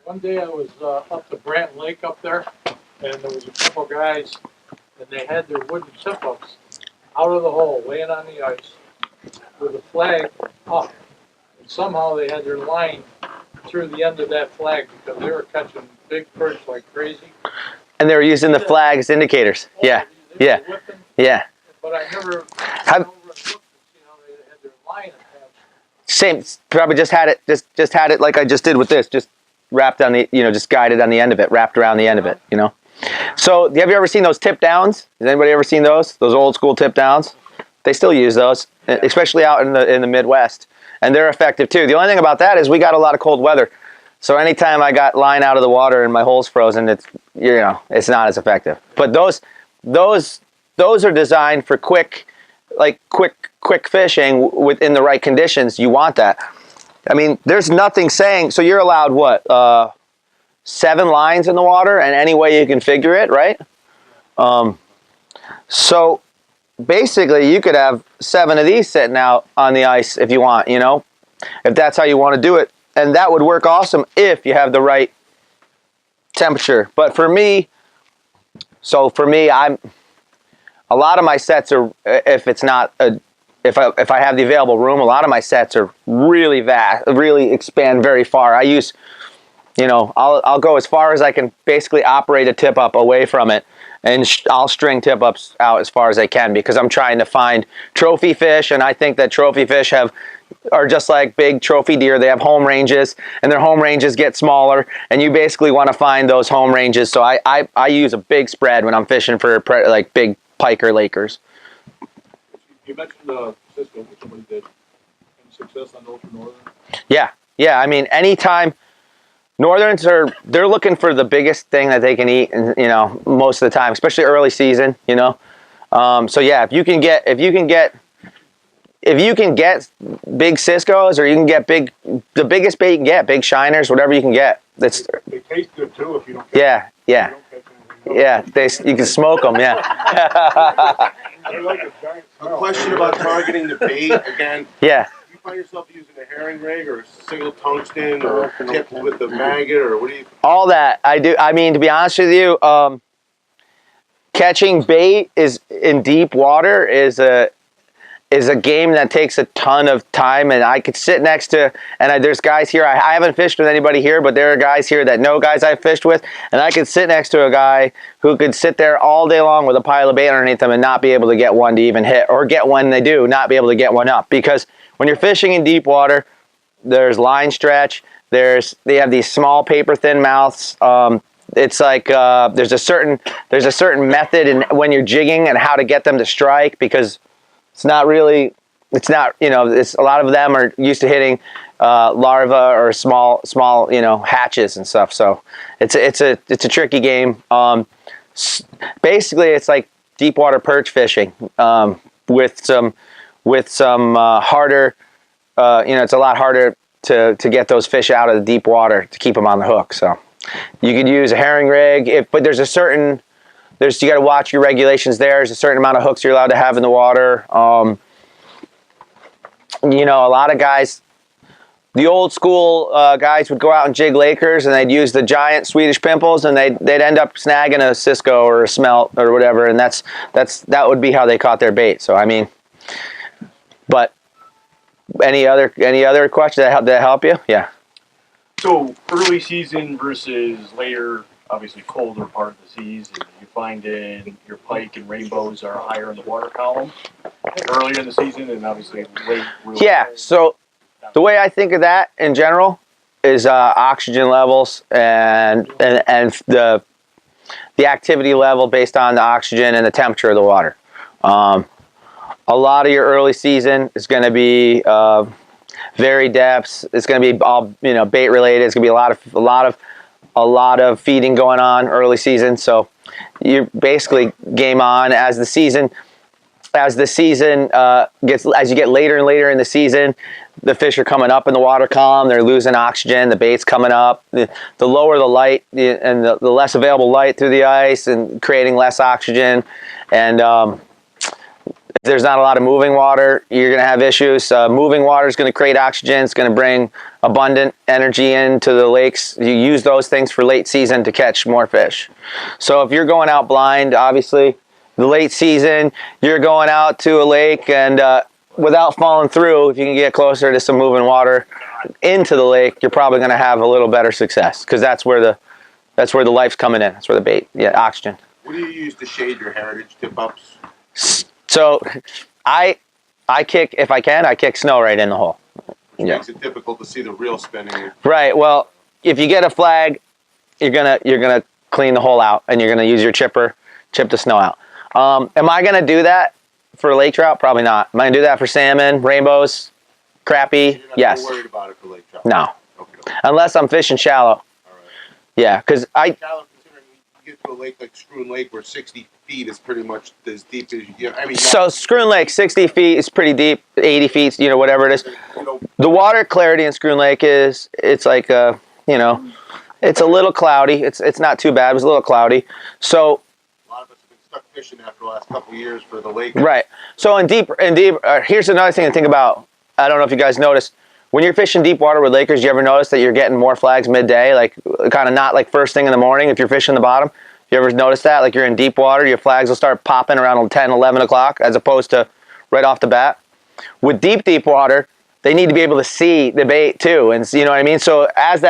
One day I was up to Brant Lake up there, and there was a couple guys, and they had their wooden tip-ups out of the hole, laying on the ice, with a flag up. And somehow they had their line through the end of that flag because they were catching big perch like crazy. And they were using the flag as indicators. Yeah, They were yeah, whipping, yeah. but I never went Have- over and looked to see how they had their line attached. Same. Probably just had it. Just had it like I just did with this. Just wrapped on the. Just guided on the end of it. Wrapped around the end of it. So have you ever seen those tip downs? Has anybody ever seen those? Those old school tip downs? They still use those, especially out in the Midwest, and they're effective too. The only thing about that is we got a lot of cold weather, so anytime I got line out of the water and my hole's frozen, it's not as effective. But those are designed for quick fishing within the right conditions. You want that. I mean, there's nothing saying. So you're allowed what? 7 lines in the water, and any way you can figure it, right? So basically, you could have 7 of these sitting out on the ice if you want. If that's how you want to do it, and that would work awesome if you have the right temperature. But for me, I'm a lot of my sets are if I have the available room, a lot of my sets are really vast, really expand very far. I use. I'll go as far as I can basically operate a tip up away from it, and I'll string tip ups out as far as I can because I'm trying to find trophy fish, and I think that trophy fish are just like big trophy deer. They have home ranges, and their home ranges get smaller, and you basically want to find those home ranges. So I use a big spread when I'm fishing for like big pike or lakers. You mentioned Cisco, which somebody did. Any success on Ultra Northern? Yeah. I mean, anytime. Northerns they're looking for the biggest thing that they can eat, and most of the time, especially early season. So yeah, if you can get big Cisco's, or you can get the biggest bait you can get, big shiners, whatever you can get. They taste good too if you don't. Yeah. Yeah, you can smoke them. Yeah. They're like a giant A smell. question about targeting the bait again. Yeah. You find yourself using a herring rig or a single tungsten or tipped with a maggot, or what do you? All that I do. I mean, to be honest with you, catching bait in deep water is a game that takes a ton of time, and I could sit next to, and there's guys here, I haven't fished with anybody here, but there are guys here that know guys I've fished with, and I could sit next to a guy who could sit there all day long with a pile of bait underneath them and not be able to get one to even hit, or get one they do, not be able to get one up. Because when you're fishing in deep water, there's line stretch, they have these small paper thin mouths. It's like there's a certain method in when you're jigging and how to get them to strike, because it's not, it's a lot of them are used to hitting larvae or small hatches and stuff. So it's a tricky game. Basically, it's like deep water perch fishing with some harder. It's a lot harder to get those fish out of the deep water to keep them on the hook. So you could use a herring rig, but you got to watch your regulations there. There's a certain amount of hooks you're allowed to have in the water. A lot of guys, the old school guys would go out and jig Lakers, and they'd use the giant Swedish pimples, and they'd end up snagging a Cisco or a smelt or whatever, and that would be how they caught their bait. So I mean, but any other question that help you? Yeah. So early season versus later, obviously colder part of the season, you find in your pike and rainbows are higher in the water column earlier in the season, and obviously late. Yeah. So the way I think of that in general is oxygen levels and the activity level based on the oxygen and the temperature of the water. A lot of your early season is going to be varied depths. It's going to be all bait related. It's going to be a lot of feeding going on early season. So you're basically game on as the season gets, as you get later and later in the season, the fish are coming up in the water column. They're losing oxygen. The bait's coming up. The lower the light and the less available light through the ice and creating less oxygen, and there's not a lot of moving water, you're going to have issues. Moving water is going to create oxygen. It's going to bring abundant energy into the lakes. You use those things for late season to catch more fish. So if you're going out blind, obviously, the late season, you're going out to a lake and without falling through, if you can get closer to some moving water into the lake, you're probably going to have a little better success because that's where the life's coming in. That's where the bait, oxygen. What do you use to shade your heritage tip-ups? So I kick, if I can, I kick snow right in the hole. Which makes it difficult to see the reel spinning. Right. Well, if you get a flag, you're gonna clean the hole out, and you're gonna use your chipper, chip the snow out. Am I gonna do that for lake trout? Probably not. Am I gonna do that for salmon, rainbows, crappie? You're not Yes. worried about it for lake trout? No. Okay. Unless I'm fishing shallow. All right. Yeah, because Shallow, considering you get to a lake like Screw Lake where 60 feet is pretty much as deep as you. I mean. So Screw Lake, 60 feet is pretty deep. 80 feet, whatever it is. You know, The water clarity in Screw Lake it's like it's a little cloudy. It's not too bad. It was a little cloudy. So a lot of us have been stuck fishing after the last couple of years for the lake. right. So in deep. Here's another thing to think about. I don't know if you guys noticed. When you're fishing deep water with Lakers, you ever notice that you're getting more flags midday, like kind of not like first thing in the morning if you're fishing the bottom? You ever notice that? Like you're in deep water, your flags will start popping around 10, 11 o'clock as opposed to right off the bat. With deep water, they need to be able to see the bait too. And you know what I mean? So as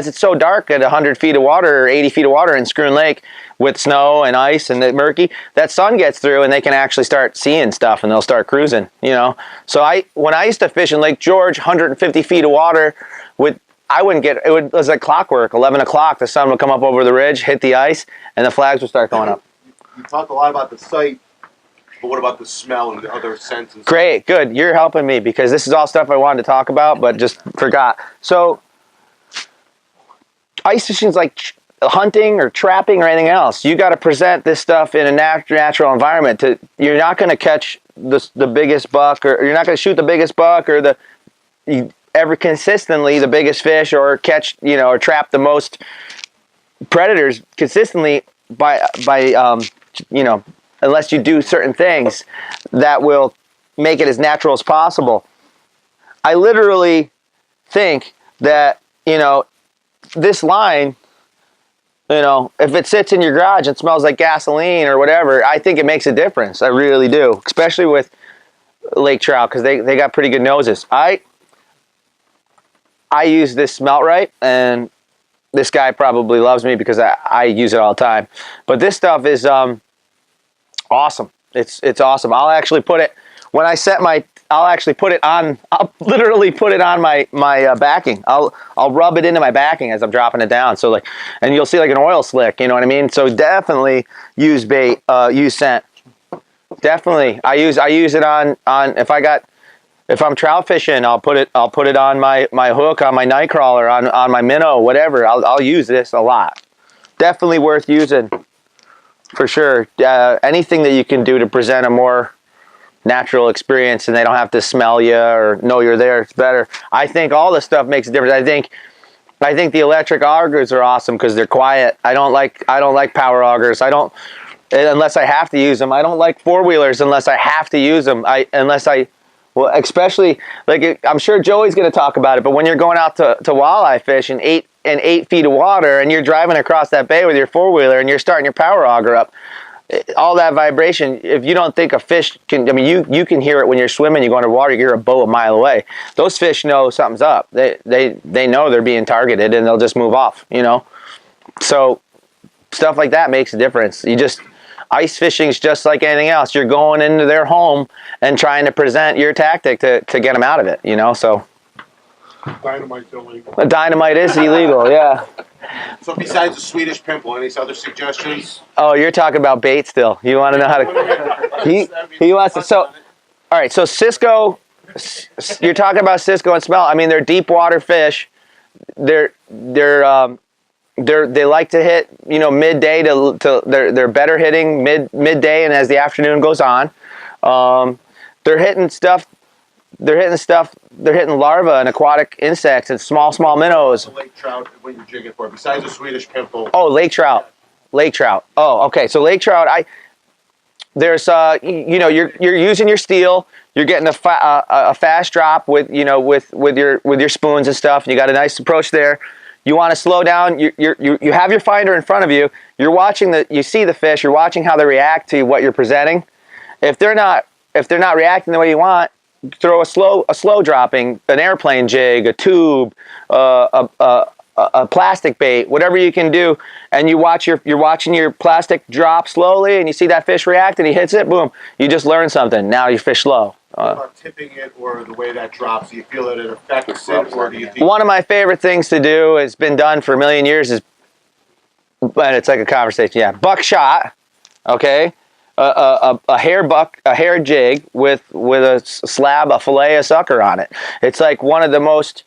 it's so dark at 100 feet of water or 80 feet of water in Screw Lake with snow and ice and the murky, that sun gets through and they can actually start seeing stuff and they'll start cruising, So when I used to fish in Lake George, 150 feet of water it was like clockwork. 11 o'clock, the sun would come up over the ridge, hit the ice, and the flags would start going up. You talked a lot about the sight, but what about the smell and the other senses? Great, good. You're helping me because this is all stuff I wanted to talk about, but just forgot. So, ice fishing is like hunting or trapping or anything else. You got to present this stuff in a natural environment. You're not going to catch the biggest buck, or you're not going to shoot the biggest buck, or ever consistently the biggest fish, or catch or trap the most predators consistently by unless you do certain things that will make it as natural as possible. I literally think that this line, if it sits in your garage and smells like gasoline or whatever, I think it makes a difference. I really do, especially with lake trout because they got pretty good noses. I use this Smelt Right, and this guy probably loves me because I use it all the time. But this stuff is awesome. It's awesome. I'll actually put it when I set my. I'll actually put it on. I'll literally put it on my backing. I'll rub it into my backing as I'm dropping it down. So and you'll see like an oil slick. You know what I mean? So definitely use bait. Use scent. Definitely. I use it on if I'm trout fishing, I'll put it on my hook, on my night crawler, on my minnow, whatever. I'll use this a lot. Definitely worth using, for sure. Anything that you can do to present a more natural experience and they don't have to smell you or know you're there, it's better. I think all this stuff makes a difference. I think the electric augers are awesome because they're quiet. I don't like power augers. Unless I have to use them. I don't like four-wheelers unless I have to use them. Well, especially I'm sure Joey's going to talk about it, but when you're going out to walleye fish in 8 feet of water and you're driving across that bay with your four-wheeler and you're starting your power auger up, all that vibration, if you don't think a fish can, you can hear it when you're swimming, you go underwater, you hear a boat a mile away. Those fish know something's up. They know they're being targeted and they'll just move off, So stuff like that makes a difference. Ice fishing is just like anything else. You're going into their home and trying to present your tactic to get them out of it, so. Dynamite's illegal. Dynamite is illegal, yeah. So besides the Swedish pimple, any other suggestions? Oh, you're talking about bait still. You want to know how to... He wants to... So, all right, so Cisco, you're talking about Cisco and Smelt. They're deep water fish. They like to hit, midday they're better hitting midday and as the afternoon goes on. They're hitting larvae and aquatic insects and small minnows. The lake trout, what you're jigging for, besides the Swedish pimple. Oh, lake trout. Oh, okay. So lake trout, there's you're using your steel. You're getting a fast drop with with your spoons and stuff. You got a nice approach there. You want to slow down. You have your finder in front of you. You're watching you see the fish. You're watching how they react to what you're presenting. If they're not reacting the way you want, throw a slow dropping, an airplane jig, a tube, a plastic bait, whatever you can do, and you're watching your plastic drop slowly, and you see that fish react, and he hits it, boom, you just learned something. Now you fish slow. What about tipping it or the way that drops? Do you feel that it affects it, or do you think? One of my favorite things to do, has been done for a million years, is, but it's like a conversation. Yeah, buckshot. Okay, a hair jig with a slab, a fillet of sucker on it. It's like one of the most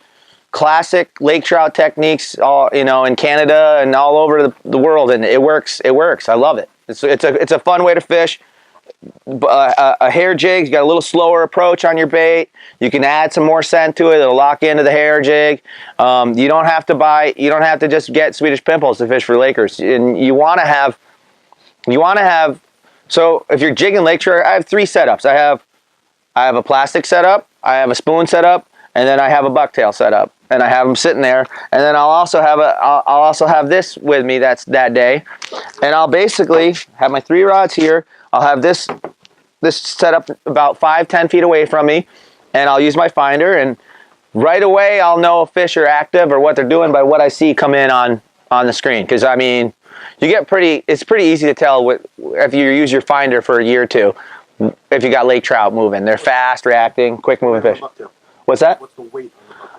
classic lake trout techniques, in Canada and all over the world, and it works. I love it. It's a fun way to fish. A hair jig, you got a little slower approach on your bait. You can add some more scent to it. It'll lock into the hair jig. You don't have to just get Swedish pimples to fish for Lakers. And you want to have. So if you're jigging lake trout, I have 3 setups. I have a plastic setup, I have a spoon setup, and then I have a bucktail setup. And I have them sitting there, and then I'll also have this with me that day, and I'll basically have my 3 rods here. I'll have this set up about 5-10 feet away from me, and I'll use my finder, and right away I'll know if fish are active or what they're doing by what I see come in on the screen. Because I mean, it's pretty easy to tell if you use your finder for a year or two, if you got lake trout moving. They're fast reacting, quick moving fish. What's that? What's the weight?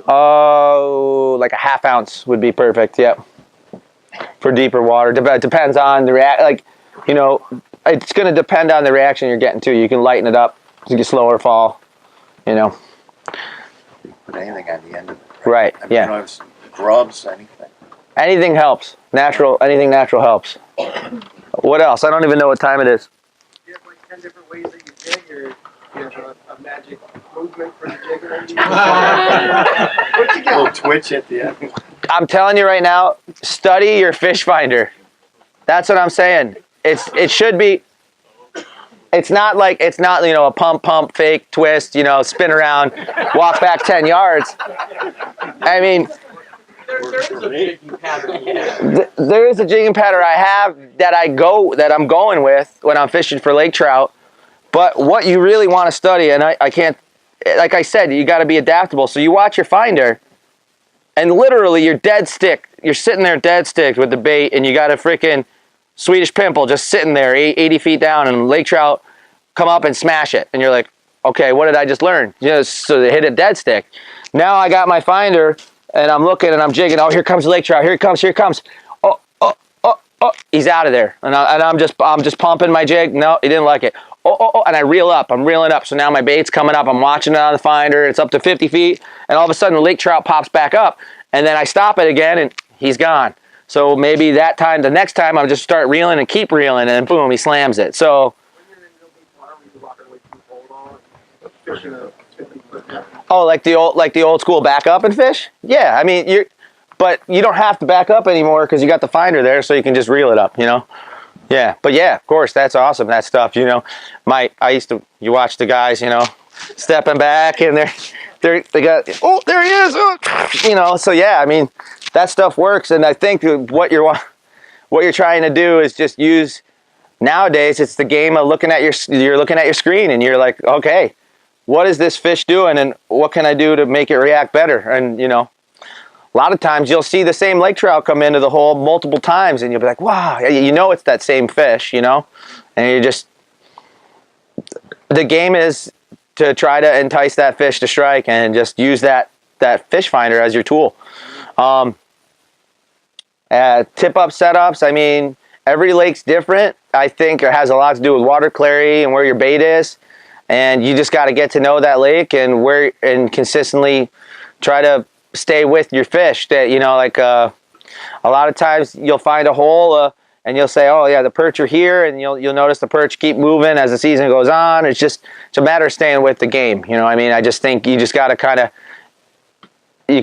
Oh, like a ½ ounce would be perfect. Yep. For deeper water, depends on the it's going to depend on the reaction you're getting to. You can lighten it up to get slower fall. Put anything on the end of it. Right. I mean, Yeah. it's grubs, anything. Anything helps. Anything natural helps. What else? I don't even know what time it is. You have like 10 different ways that you jig, or you have a magic movement for the jigger. A little twitch at the end. I'm telling you right now, study your fish finder. That's what I'm saying. It should be. It's not a pump fake twist, spin around, walk back 10 yards. I mean, There is a jigging pattern. there is a jigging pattern I have that I'm going with when I'm fishing for lake trout. But what you really want to study, and I can't, like I said, you got to be adaptable. So you watch your finder, and literally you're dead stick. You're sitting there dead stick with the bait, and you got a freaking Swedish pimple just sitting there 80 feet down, and lake trout come up and smash it. And you're like, okay, what did I just learn? So they hit a dead stick. Now I got my finder, and I'm looking and I'm jigging. Oh, here comes the lake trout. Here it comes. Oh, he's out of there. And I'm just pumping my jig. No, he didn't like it. Oh, and I reel up. I'm reeling up. So now my bait's coming up. I'm watching it on the finder. It's up to 50 feet. And all of a sudden, the lake trout pops back up. And then I stop it again, and he's gone. So maybe the next time, I'll just start reeling and keep reeling, and then boom, he slams it. So. Oh, like the old school back up and fish? Yeah, I mean, but you don't have to back up anymore because you got the finder there, so you can just reel it up, Yeah, but yeah, of course, that's awesome. That stuff, you watch the guys, stepping back, and they got, oh, there he is, So yeah, I mean, that stuff works, and I think what you're trying to do is just use. Nowadays, it's the game of looking at your screen, and you're like, okay, what is this fish doing, and what can I do to make it react better? And a lot of times you'll see the same lake trout come into the hole multiple times, and you'll be like, wow, it's that same fish, and the game is to try to entice that fish to strike, and just use that fish finder as your tool. Tip-up setups, I mean, every lake's different. I think it has a lot to do with water clarity and where your bait is. And you just got to get to know that lake and consistently try to stay with your fish. That a lot of times you'll find a hole and you'll say, oh yeah, the perch are here, and you'll notice the perch keep moving as the season goes on. It's a matter of staying with the game. I just think you just got to you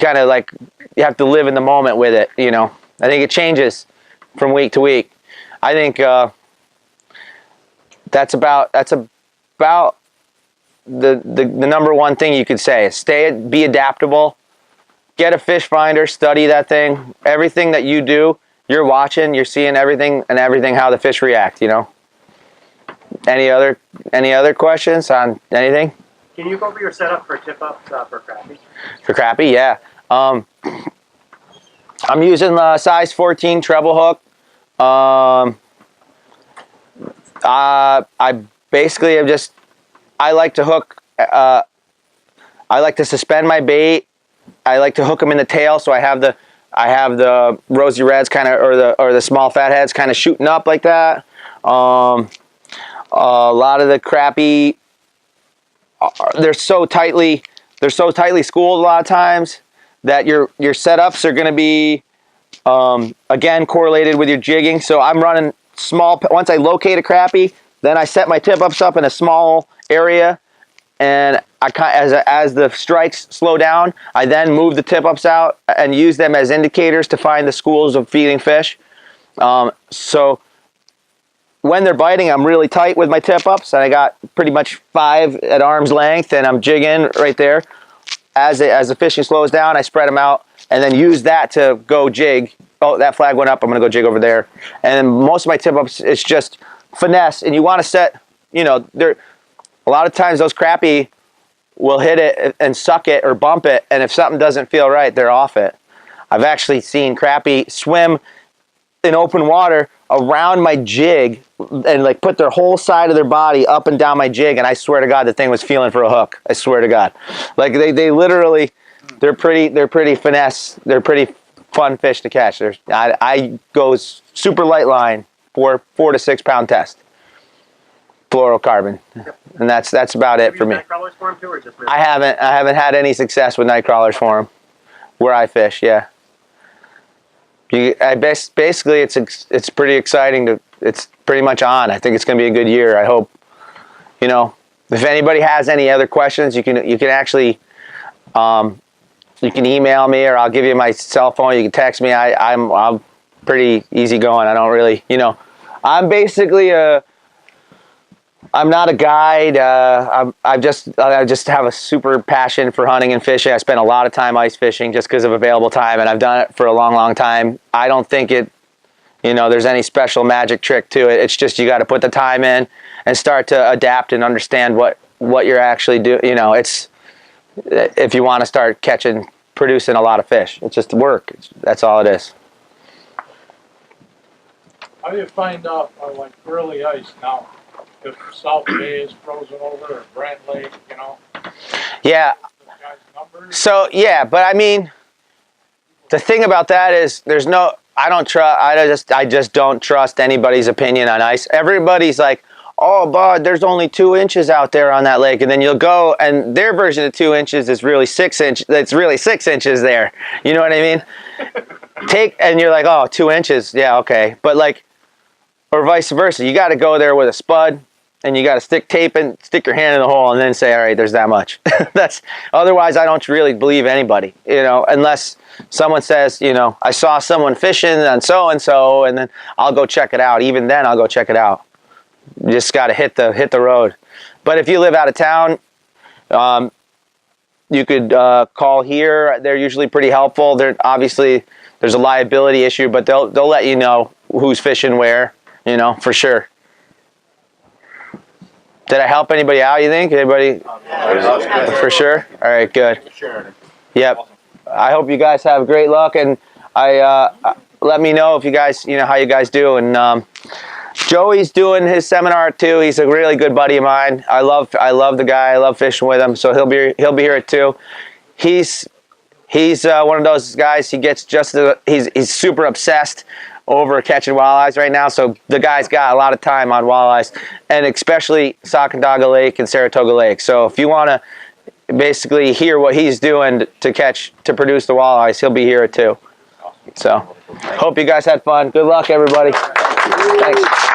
have to live in the moment with it. I think it changes from week to week. I think that's about the number one thing you could say is be adaptable, get a fish finder, study that thing. Everything that you do, you're watching, you're seeing everything how the fish react, you know. Any other questions on anything? Can you go over your setup for tip-ups for crappie? For crappie, yeah. I'm using the size 14 treble hook. I basically am just, I like to hook, I like to suspend my bait. I like to hook them in the tail, so I have the rosy reds kind of, or the small fat heads kind of shooting up like that. A lot of the crappie, they're so tightly schooled a lot of times that your setups are going to be again correlated with your jigging. So I'm running small. Once I locate a crappie, then I set my tip ups up in a small area, and as the strikes slow down, I then move the tip ups out and use them as indicators to find the schools of feeding fish. So when they're biting, I'm really tight with my tip ups, and I got pretty much 5 at arm's length, and I'm jigging right there. As the fishing slows down, I spread them out and then use that to go jig. Oh, that flag went up, I'm gonna go jig over there. And most of my tip ups, it's just finesse, and you want to set, you know, a lot of times those crappie will hit it and suck it or bump it, and if something doesn't feel right, they're off it. I've actually seen crappie swim in open water around my jig and like put their whole side of their body up and down my jig, and I swear to God the thing was feeling for a hook. I swear to God. Like they literally, they're pretty finesse. They're pretty fun fish to catch. I go super light line, 4 to 6 pound test. Fluorocarbon. And that's about it for me. Night crawlers for 'em too, or just I haven't had any success with night crawlers for them where I fish, yeah. Basically, it's pretty exciting. It's pretty much on. I think it's going to be a good year. I hope. You know, if anybody has any other questions, you can actually you can email me, or I'll give you my cell phone. You can text me. I'm pretty easygoing. I don't really, you know, I'm basically I'm not a guide. I just have a super passion for hunting and fishing. I spend a lot of time ice fishing just because of available time, and I've done it for a long, long time. I don't think there's any special magic trick to it. It's just you got to put the time in and start to adapt and understand what you're actually doing. You know, it's if you want to start producing a lot of fish. It's just work. That's all it is. How do you find out on like early ice now? If South Bay is frozen over, or Brant Lake, you know? Yeah. So yeah, but I mean, the thing about that is I just don't trust anybody's opinion on ice. Everybody's like, oh, Bud, there's only 2 inches out there on that lake, and then you'll go, and their version of 2 inches is really 6 inches. That's really 6 inches there. You know what I mean? And you're like, oh, 2 inches, yeah, okay, but like, or vice versa. You got to go there with a spud, and you got to stick your hand in the hole, and then say, all right, there's that much. Otherwise, I don't really believe anybody, you know, unless someone says, you know, I saw someone fishing on so-and-so, and then I'll go check it out. Even then, I'll go check it out. You just got to hit the road. But if you live out of town, you could call here. They're usually pretty helpful. Obviously, there's a liability issue, but they'll let you know who's fishing where, you know, for sure. Did I help anybody out, you think? Anybody? Yeah. For sure? All right, good. Sure. Yep. I hope you guys have great luck, and let me know if you guys, you know, how you guys do. And Joey's doing his seminar too. He's a really good buddy of mine. I love the guy. I love fishing with him. So he'll be here at 2. He's one of those guys. He gets he's super obsessed over catching walleyes right now. So the guy's got a lot of time on walleyes, and especially Sacandaga Lake and Saratoga Lake. So if you want to basically hear what he's doing to produce the walleyes, he'll be here at 2. So hope you guys had fun. Good luck, everybody. Thanks.